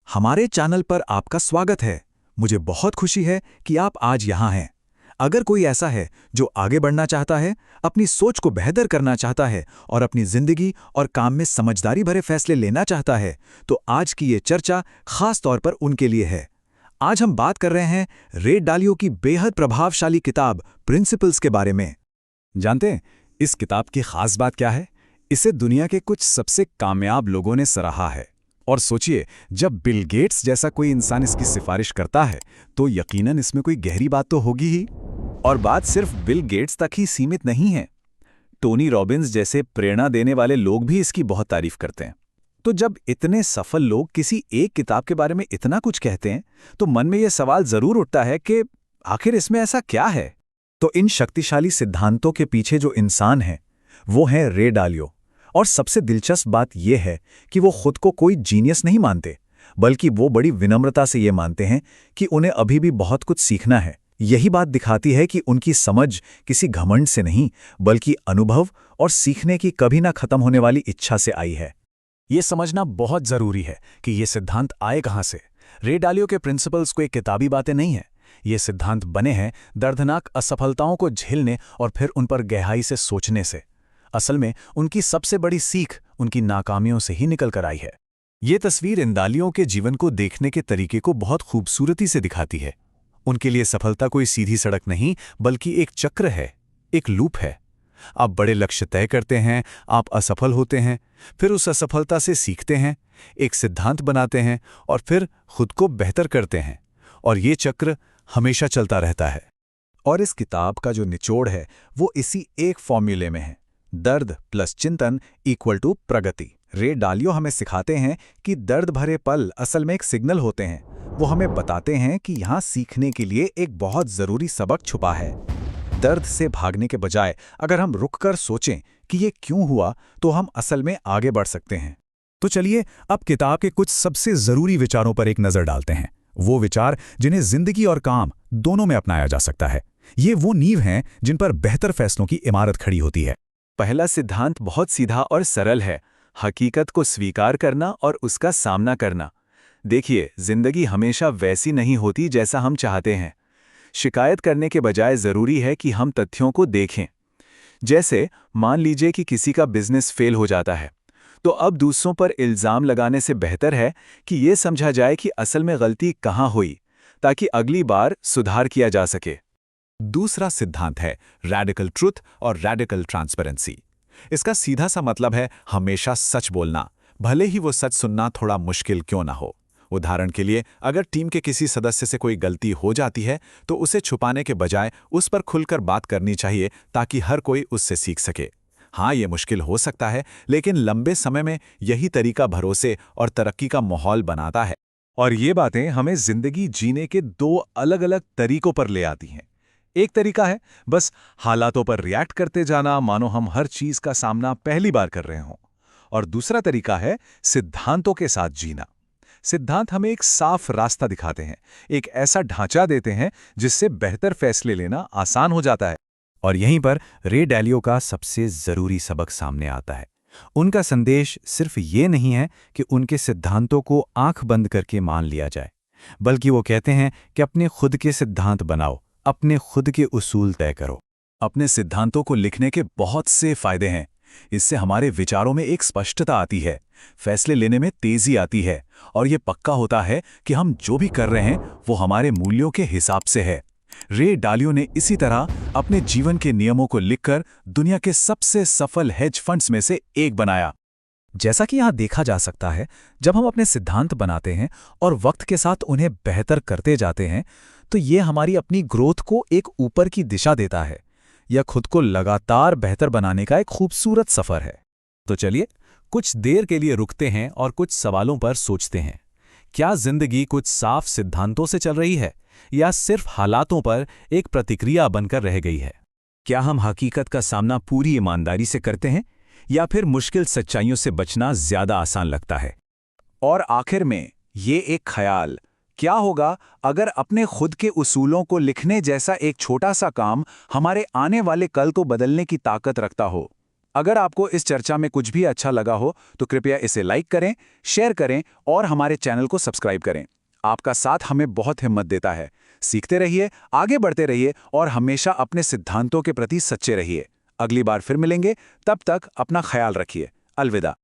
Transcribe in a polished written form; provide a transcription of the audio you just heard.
हमारे चैनल पर आपका स्वागत है। मुझे बहुत खुशी है कि आप आज यहाँ हैं। अगर कोई ऐसा है जो आगे बढ़ना चाहता है, अपनी सोच को बेहतर करना चाहता है और अपनी जिंदगी और काम में समझदारी भरे फैसले लेना चाहता है, तो आज की ये चर्चा खास तौर पर उनके लिए है। आज हम बात कर रहे हैं रे डालियो की बेहद प्रभावशाली किताब प्रिंसिपल्स के बारे में। जानते हैं इस किताब की खास बात क्या है? इसे दुनिया के कुछ सबसे कामयाब लोगों ने सराहा है। और सोचिए, जब बिल गेट्स जैसा कोई इंसान इसकी सिफारिश करता है तो यकीनन इसमें कोई गहरी बात तो होगी ही। और बात सिर्फ बिल गेट्स तक ही सीमित नहीं है। टोनी रॉबिन्स जैसे प्रेरणा देने वाले लोग भी इसकी बहुत तारीफ करते हैं। तो जब इतने सफल लोग किसी एक किताब के बारे में इतना कुछ कहते हैं, तो मन में यह सवाल जरूर उठता है कि आखिर इसमें ऐसा क्या है। तो इन शक्तिशाली सिद्धांतों के पीछे जो इंसान है वो है रे डालियो। और सबसे दिलचस्प बात यह है कि वो खुद को कोई जीनियस नहीं मानते, बल्कि वो बड़ी विनम्रता से ये मानते हैं कि उन्हें अभी भी बहुत कुछ सीखना है। यही बात दिखाती है कि उनकी समझ किसी घमंड से नहीं, बल्कि अनुभव और सीखने की कभी ना खत्म होने वाली इच्छा से आई है। ये समझना बहुत जरूरी है कि ये सिद्धांत आए कहाँ से। रे डालियो के प्रिंसिपल्स कोई किताबी बातें नहीं हैं। ये सिद्धांत बने हैं दर्दनाक असफलताओं को झेलने और फिर उन पर गहराई से सोचने से। असल में उनकी सबसे बड़ी सीख उनकी नाकामियों से ही निकल कर आई है। ये तस्वीर इन डालियों के जीवन को देखने के तरीके को बहुत खूबसूरती से दिखाती है। उनके लिए सफलता कोई सीधी सड़क नहीं, बल्कि एक चक्र है, एक लूप है। आप बड़े लक्ष्य तय करते हैं, आप असफल होते हैं, फिर उस असफलता से सीखते हैं, एक सिद्धांत बनाते हैं और फिर खुद को बेहतर करते हैं। और ये चक्र हमेशा चलता रहता है। और इस किताब का जो निचोड़ है वो इसी एक फॉर्मूले में है, दर्द प्लस चिंतन इक्वल टू प्रगति। रे डालियो हमें सिखाते हैं कि दर्द भरे पल असल में एक सिग्नल होते हैं। वो हमें बताते हैं कि यहाँ सीखने के लिए एक बहुत जरूरी सबक छुपा है। दर्द से भागने के बजाय अगर हम रुककर सोचें कि ये क्यों हुआ, तो हम असल में आगे बढ़ सकते हैं। तो चलिए अब किताब के कुछ सबसे जरूरी विचारों पर एक नजर डालते हैं। वो विचार जिन्हें जिंदगी और काम दोनों में अपनाया जा सकता है। ये वो नींव हैं जिन पर बेहतर फैसलों की इमारत खड़ी होती है। पहला सिद्धांत बहुत सीधा और सरल है, हकीकत को स्वीकार करना और उसका सामना करना। देखिए, जिंदगी हमेशा वैसी नहीं होती जैसा हम चाहते हैं। शिकायत करने के बजाय जरूरी है कि हम तथ्यों को देखें। जैसे मान लीजिए कि किसी का बिजनेस फेल हो जाता है, तो अब दूसरों पर इल्जाम लगाने से बेहतर है कि ये समझा जाए कि असल में गलती कहाँ हुई, ताकि अगली बार सुधार किया जा सके। दूसरा सिद्धांत है रैडिकल ट्रुथ और रैडिकल ट्रांसपेरेंसी। इसका सीधा सा मतलब है हमेशा सच बोलना, भले ही वो सच सुनना थोड़ा मुश्किल क्यों ना हो। उदाहरण के लिए, अगर टीम के किसी सदस्य से कोई गलती हो जाती है तो उसे छुपाने के बजाय उस पर खुलकर बात करनी चाहिए, ताकि हर कोई उससे सीख सके। हाँ, ये मुश्किल हो सकता है, लेकिन लंबे समय में यही तरीका भरोसे और तरक्की का माहौल बनाता है। और ये बातें हमें जिंदगी जीने के दो अलग अलग तरीकों पर ले आती हैं। एक तरीका है बस हालातों पर रिएक्ट करते जाना, मानो हम हर चीज का सामना पहली बार कर रहे हों। और दूसरा तरीका है सिद्धांतों के साथ जीना। सिद्धांत हमें एक साफ रास्ता दिखाते हैं, एक ऐसा ढांचा देते हैं जिससे बेहतर फैसले लेना आसान हो जाता है। और यहीं पर रे डालियो का सबसे जरूरी सबक सामने आता है। उनका संदेश सिर्फ ये नहीं है कि उनके सिद्धांतों को आंख बंद करके मान लिया जाए, बल्कि वो कहते हैं कि अपने खुद के सिद्धांत बनाओ, अपने खुद के उसूल तय करो। अपने सिद्धांतों को लिखने के बहुत से फायदे हैं। इससे हमारे विचारों में एक स्पष्टता आती है, फैसले लेने में तेजी आती है, और ये पक्का होता है कि हम जो भी कर रहे हैं वो हमारे मूल्यों के हिसाब से है। रे डालियो ने इसी तरह अपने जीवन के नियमों को लिखकर दुनिया के सबसे सफल हेज फंड्स में से एक बनाया। जैसा कि यहाँ देखा जा सकता है, जब हम अपने सिद्धांत बनाते हैं और वक्त के साथ उन्हें बेहतर करते जाते हैं, तो ये हमारी अपनी ग्रोथ को एक ऊपर की दिशा देता है। यह खुद को लगातार बेहतर बनाने का एक खूबसूरत सफर है। तो चलिए कुछ देर के लिए रुकते हैं और कुछ सवालों पर सोचते हैं। क्या जिंदगी कुछ साफ सिद्धांतों से चल रही है, या सिर्फ हालातों पर एक प्रतिक्रिया बनकर रह गई है? क्या हम हकीकत का सामना पूरी ईमानदारी से करते हैं, या फिर मुश्किल सच्चाइयों से बचना ज्यादा आसान लगता है? और आखिर में ये एक ख्याल, क्या होगा अगर अपने खुद के उसूलों को लिखने जैसा एक छोटा सा काम हमारे आने वाले कल को बदलने की ताकत रखता हो? अगर आपको इस चर्चा में कुछ भी अच्छा लगा हो तो कृपया इसे लाइक करें, शेयर करें और हमारे चैनल को सब्सक्राइब करें। आपका साथ हमें बहुत हिम्मत देता है। सीखते रहिए, आगे बढ़ते रहिए और हमेशा अपने सिद्धांतों के प्रति सच्चे रहिए। अगली बार फिर मिलेंगे, तब तक अपना ख्याल रखिए। अलविदा।